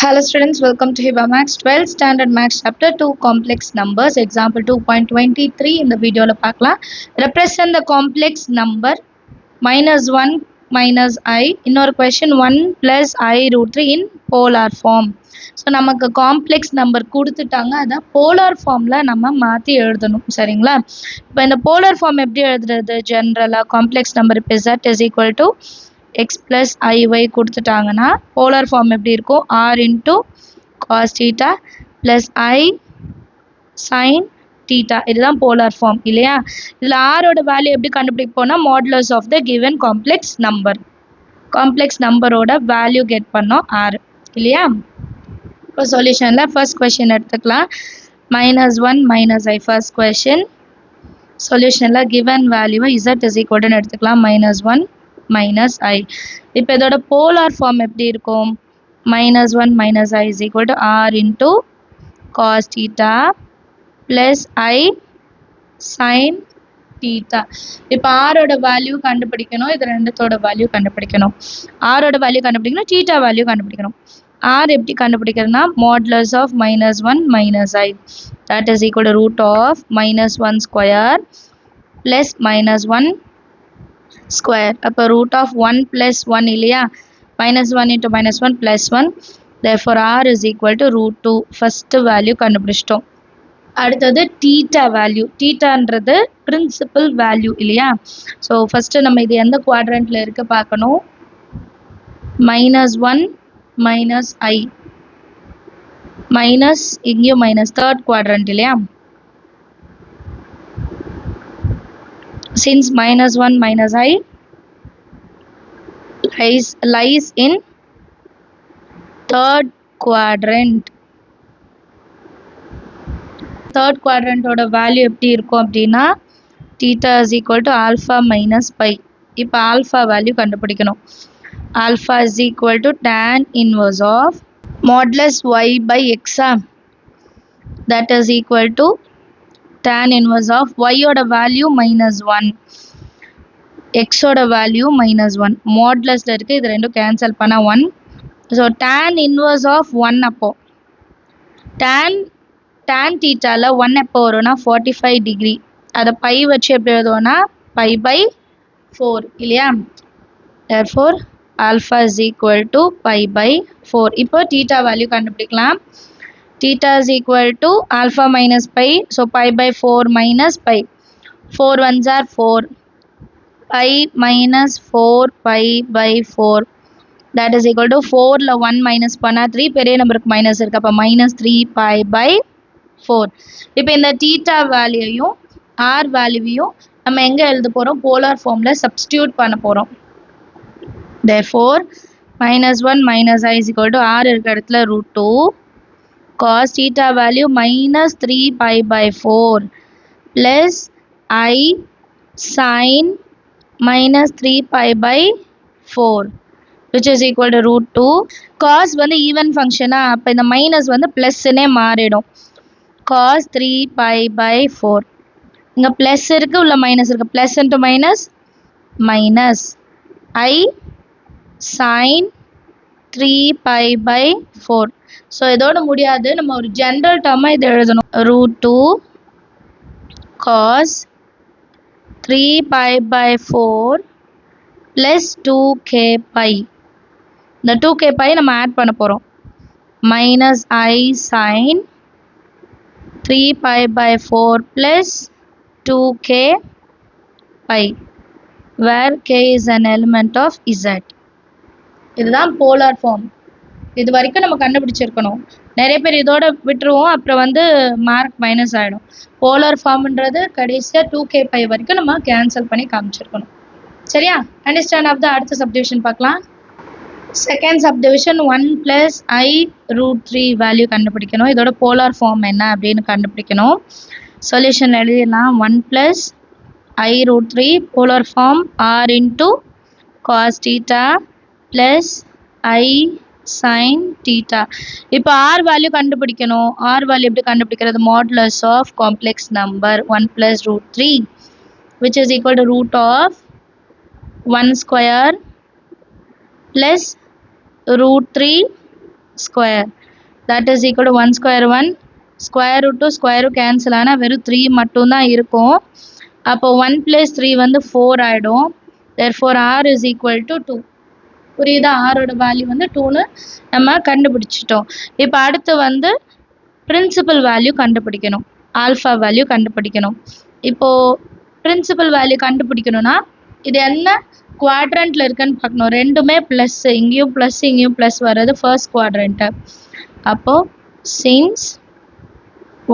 Hello students, welcome to Hiba Max 12th Standard Max Chapter 2 Complex Numbers. Example 2.23 in the video la paakalam. Represent the complex number minus 1 minus I. இன்னொரு question 1 plus I root 3 in polar form. So நமக்கு complex number கொடுத்துட்டாங்க, அதை polar ஃபார்மில் நம்ம மாற்றி எழுதணும். சரிங்களா? இப்போ இந்த போலார் ஃபார்ம் எப்படி எழுதுறது? ஜென்ரலாக காம்ப்ளெக்ஸ் நம்பர் இப்போ z is equal to x plus iy கொடுத்துட்டாங்கன்னா போலார் ஃபார்ம் எப்படி இருக்கும்? r into cos theta plus I sin theta. இதுதான் போலார் ஃபார்ம் இல்லையா? இதில் ஆரோட வேல்யூ எப்படி கண்டுபிடிப்போம்னா modulus of the given complex number. Complex நம்பரோட வேல்யூ கெட் பண்ணோம் r இல்லையா? இப்போ சொல்யூஷனில் ஃபர்ஸ்ட் கொஷின் எடுத்துக்கலாம். -1 minus I ஃபர்ஸ்ட் கொஷின். சொல்யூஷனில் கிவன் வேல்யூவை z is equal to எடுத்துக்கலாம் -1 minus I. இப்போ இதோட போலார் ஃபார்ம் எப்படி இருக்கும்? -1 minus I is equal to r into cos theta plus I sin theta. இப்போ ஆரோட வேல்யூ கண்டுபிடிக்கணும், இது ரெண்டுத்தோட வேல்யூ கண்டுபிடிக்கணும். ஆரோட வேல்யூ கண்டுபிடிக்கணும், தீட்டா வேல்யூ கண்டுபிடிக்கணும். r எப்படி கண்டுபிடிக்கிறதுனா modulus of -1 minus I, that is equal to root of -1 square plus -1 square. அப்போ root of 1 plus 1 இல்லையா? -1 into -1 plus 1. Therefore r is equal to root 2. first value கண்டுபிடிச்சிட்டோம். அடுத்தது theta value. தீட்டான்றது principal value இல்லையா? So first நம்ம இது எந்த குவாட்ரண்ட்டில் இருக்க பார்க்கணும். -1 minus I மைனஸ் இங்கேயும் மைனஸ் தேர்ட் குவாட்ரண்ட் இல்லையா? since -1 minus I lies in third quadrant. third quadrant ஓட வேல்யூ எப்படி இருக்கும் அப்படின்னா theta is equal to alpha minus pi. இப்போ alpha வேல்யூ கண்டுபிடிக்கணும். alpha is equal to tan inverse of modulus y by x. that is equal to tan inverse of y ஓட value -1, x ஓட value -1. மாடுலஸில் இருக்குது, இது ரெண்டும் cancel பண்ணால் 1. So tan inverse of 1 அப்போ tan தீட்டாவில் 1 எப்போ வரும்னா 45 டிகிரி. அதை பை வச்சு எப்படி எழுதுவோன்னா பை பை 4 இல்லையா? therefore alpha is equal to pi by 4. இப்போ theta வேல்யூ கண்டுபிடிக்கலாம். theta is equal to alpha minus pi, so pi by 4 minus pi. 4 ones are 4. pi minus 4 pi by 4, that is equal to 4ல 1 minus பண்ணா 3, பெரிய நம்பருக்கு minus இருக்கு, அப்போ -3 pi by 4. இப்போ இந்த theta வேல்யூயும் r வேல்யூவையும் நம்ம எங்கே எழுத போகிறோம்? போலார் ஃபார்மில் சப்ஸ்டியூட் பண்ண போகிறோம். therefore -1 minus I is equal to r இருக்க இடத்துல root 2 cos theta value -3 pi by 4 plus I sin -3 pi by 4 which is equal to root 2. cos வந்து ஈவன் ஃபங்க்ஷனா, அப்போ இந்த மைனஸ் வந்து ப்ளஸ்ன்னே மாறிடும். cos 3 pi by 4, இங்கே ப்ளஸ் இருக்குது, உள்ள மைனஸ் இருக்குது, plus into minus minus I sin 3 pi by 4. So இதோட முடியாது, நம்ம ஒரு ஜென்ரல் டேர்மாக இதை எழுதணும். root 2 cos 3 pi by 4 plus 2k pi. இந்த 2k pi நம்ம ஆட் பண்ண போகிறோம். minus I sin 3 pi by 4 plus 2k pi where k is an element of z. இதுதான் போலார் ஃபார்ம். இது வரைக்கும் நம்ம கண்டுபிடிச்சிருக்கணும். நிறைய பேர் இதோட விட்டுருவோம், அப்புறம் வந்து மார்க் மைனஸ் ஆகிடும். போலார் ஃபார்ம்ன்றது கடைசியாக 2k பை வரைக்கும் நம்ம கேன்சல் பண்ணி காமிச்சிருக்கணும். சரியா? அண்டர்ஸ்டாண்ட் ஆஃப் த அடுத்த சப்டிவிஷன் பார்க்கலாம். Second subdivision 1 plus I root 3 value கண்டுபிடிக்கணும். இதோட போலார் ஃபார்ம் என்ன அப்படின்னு கண்டுபிடிக்கணும். சொல்யூஷன் எழுதிடலாம். 1 plus I root 3 polar form r into cos theta plus I sin theta. இப்போ r வேல்யூ கண்டுபிடிக்கணும். r வேல்யூ எப்படி கண்டுபிடிக்கிறது? Modulus of complex number 1 plus root 3 which is equal to root of 1 square plus root 3 square. That is equal to 1 square 1. Square root to square root cancel ஆனால் வெறும் 3 மட்டும்தான் இருக்கும். அப்போ 1 plus 3 வந்து 4 ஆகிடும். Therefore r is equal to 2. புரியுதா? ஆரோட value வந்து 2ன்னு நம்ம கண்டுபிடிச்சிட்டோம். இப்போ அடுத்து வந்து பிரின்சிபல் வேல்யூ கண்டுபிடிக்கணும். ஆல்ஃபா வேல்யூ கண்டுபிடிக்கணும். இப்போது பிரின்சிபல் வேல்யூ கண்டுபிடிக்கணும்னா இது என்ன குவாட்ரண்ட்டில் இருக்குன்னு பார்க்கணும். ரெண்டுமே ப்ளஸ், இங்கேயும் ப்ளஸ் வர்றது ஃபர்ஸ்ட் குவாட்ரண்ட்டு. அப்போது since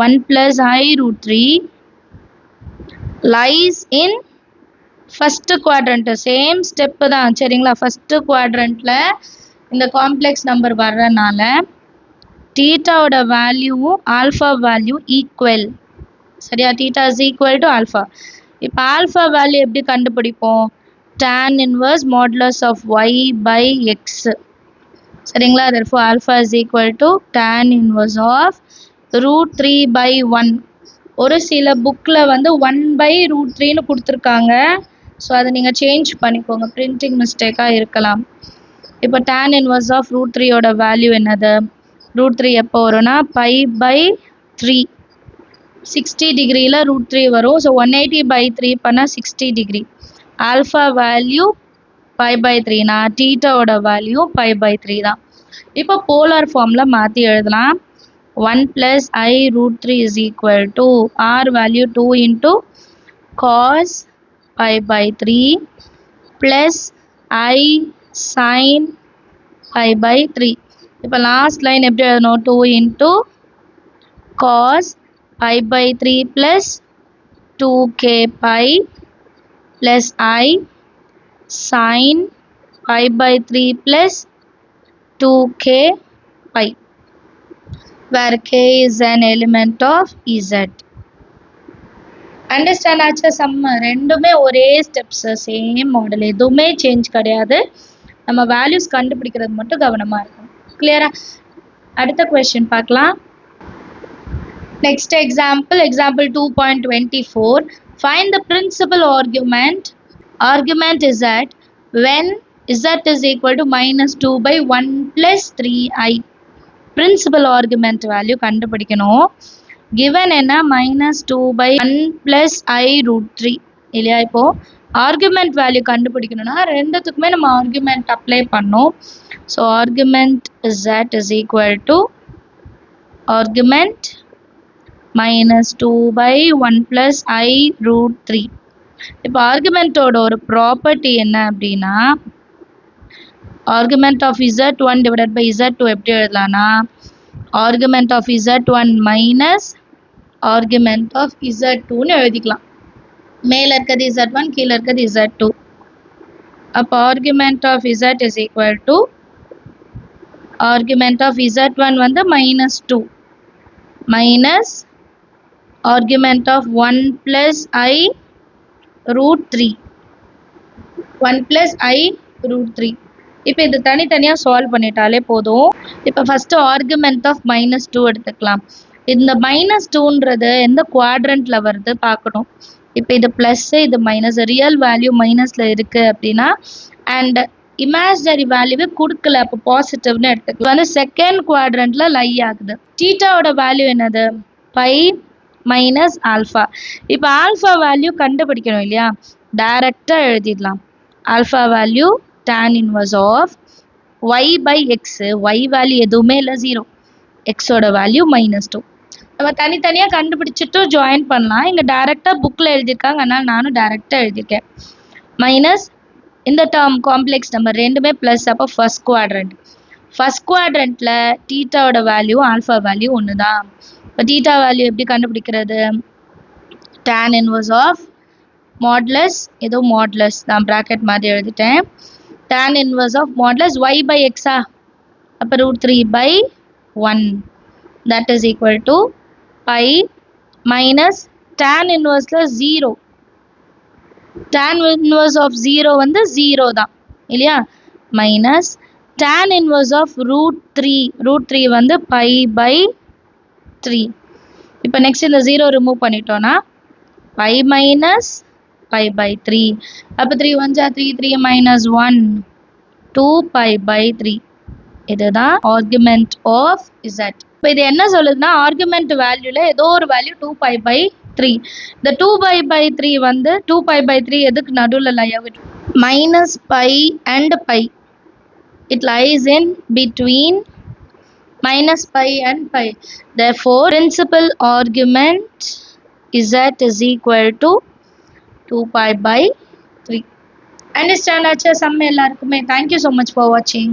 1 plus I root 3 lies in first quadrant, same step தான் சரிங்களா. ஃபஸ்ட்டு குவாட்ரண்ட்டில் இந்த காம்ப்ளெக்ஸ் நம்பர் வர்றதுனால தீட்டாவோட வேல்யூவும் ஆல்ஃபா வேல்யூ ஈக்குவல். சரியா? Theta is equal to alpha. இப்போ ஆல்ஃபா வேல்யூ எப்படி கண்டுபிடிப்போம்? tan inverse modulus of y by x. சரிங்களா? therefore alpha is equal to tan inverse of root 3 by 1. ஒரு சில புக்கில் வந்து 1 by root 3ன்னு கொடுத்துருக்காங்க. ஸோ அதை நீங்கள் சேஞ்ச் பண்ணிக்கோங்க, பிரிண்டிங் மிஸ்டேக்காக இருக்கலாம். இப்போ tan inverse of root 3யோட வேல்யூ என்னது? root 3 எப்போ வரும்னா pi by 3. 60 டிகிரியில் root 3 வரும். ஸோ 180 by 3 பண்ணால் 60 degree. Alpha value pi by 3னா தீட்டாவோட வேல்யூ pi by 3 தான். இப்போ போலார் ஃபார்மில் மாற்றி எழுதலாம். 1 plus I root 3 is equal to r value 2 into cos pi by 3 plus I sin pi by 3. இப்போ லாஸ்ட் லைன் எப்படி எழுதணும்? 2 into cos pi by 3 plus 2k pi plus I sin pi by 3 plus 2k pi, where k is an element of z. Understand ஆச்சா? சம்ம ரெண்டுமே ஒரே steps, same model, எதுவுமே change கிடையாது. நம்ம வேல்யூஸ் கண்டுபிடிக்கிறது மட்டும் கவனமாக இருக்கும். கிளியரா? அடுத்த கொஸ்டின் பார்க்கலாம். Next example 2.24. Find the principal argument. Argument is that when z is equal to minus 2 by 1 plus 3i. Principal argument value கண்டுபிடிக்கணும். given என்ன minus 2 by 1 plus I root 3 இல்லையா? இப்போது argument value கண்டுபிடிக்கணும்னா ரெண்டுத்துக்குமே நம்ம argument அப்ளை பண்ணோம். So argument z is equal to argument minus 2 by 1 plus I root 3. இப்போ ஆர்குமெண்ட்டோட ஒரு ப்ராப்பர்ட்டி என்ன அப்படின்னா, argument of z1 divided by z2 எப்படி எழுதலாம்னா argument of z1 minus argument of z2ன்னு எழுதிக்கலாம். மேலே இருக்கிறது z1, கீழே இருக்கிறது z2. அப்போ argument of z is equal to argument of z1 வந்து minus 2 minus argument of 1 plus I root 3. 1 plus I root 3. இப்போ இது தனித்தனியாக சால்வ் பண்ணிட்டாலே போதும். இப்போ ஃபஸ்ட்டு ஆர்குமெண்ட் ஆஃப் மைனஸ் 2 எடுத்துக்கலாம். இந்த மைனஸ் 2ன்றது எந்த குவாட்ரண்ட்டில் வருது பார்க்கணும். இப்போ இது ப்ளஸ்ஸு, இது மைனஸ், ரியல் வேல்யூ மைனஸில் இருக்குது அப்படின்னா அண்ட் இமேஜினரி வேல்யூவே கொடுக்கல, அப்போ பாசிட்டிவ்னு எடுத்துக்கலாம். வந்து செகண்ட் குவாட்ரண்ட்டில் லை ஆகுது. தீட்டாவோட வேல்யூ என்னது? Pi minus alpha. இப்போ ஆல்ஃபா வேல்யூ கண்டுபிடிக்கணும் இல்லையா? டைரெக்டாக எழுதிடலாம். Alpha value tan inverse of y by x. Y value எதுவுமே இல்லை, 0. எக்ஸோட வேல்யூ மைனஸ் 2. நம்ம தனித்தனியாக கண்டுபிடிச்சிட்டு ஜாயின் பண்ணலாம். இங்கே டைரெக்டாக புக்கில் எழுதியிருக்காங்க, அதனால் நானும் டைரெக்டாக எழுதியிருக்கேன். மைனஸ் இந்த டேர்ம் காம்ப்ளெக்ஸ் நம்பர் ரெண்டுமே ப்ளஸ், அப்போ ஃபர்ஸ்ட் குவாட்ரண்ட். ஃபர்ஸ்ட் குவாட்ரண்ட்டில் தீட்டாவோட வேல்யூ ஆல்ஃபா வேல்யூ ஒன்று தான். இப்போ தீட்டா வேல்யூ எப்படி கண்டுபிடிக்கிறது? tan இன்வர்ஸ் ஆஃப் மாட்லஸ், ஏதோ மாட்லஸ் நான் ப்ராக்கெட் மாதிரி எழுதிட்டேன். tan inverse of modulus y by எக்ஸா, அப்போ root 3 by 1 that is equal to pi minus tan இன்வர்ஸில் 0. tan இன்வர்ஸ் ஆஃப் 0 வந்து 0 தான் இல்லையா? Minus tan inverse of root 3. Root 3 வந்து பை பை 3. இப்போ நெக்ஸ்ட் இந்த 0 ரிமூவ் பண்ணிட்டோன்னா பை மைனஸ் பை பை 3. அப்போ 3 1 3 3 மைனஸ் 1 2 பை பை 3. இதுதான் ஆர்குமெண்ட் ஆஃப் z. இப்போ இது என்ன சொல்லுதுன்னா ஆர்குமெண்ட் வேல்யூல ஏதோ ஒரு வேல்யூ 2π/3. இந்த 2π/3 வந்து 2π/3 எதுக்கு நடுவில் லை ஆகுது? Minus pi and pi. It lies in between minus pi and pi. Therefore, principal argument z is equal to 2π/3. Understand acha sum ellarkume. Thank you so much for watching.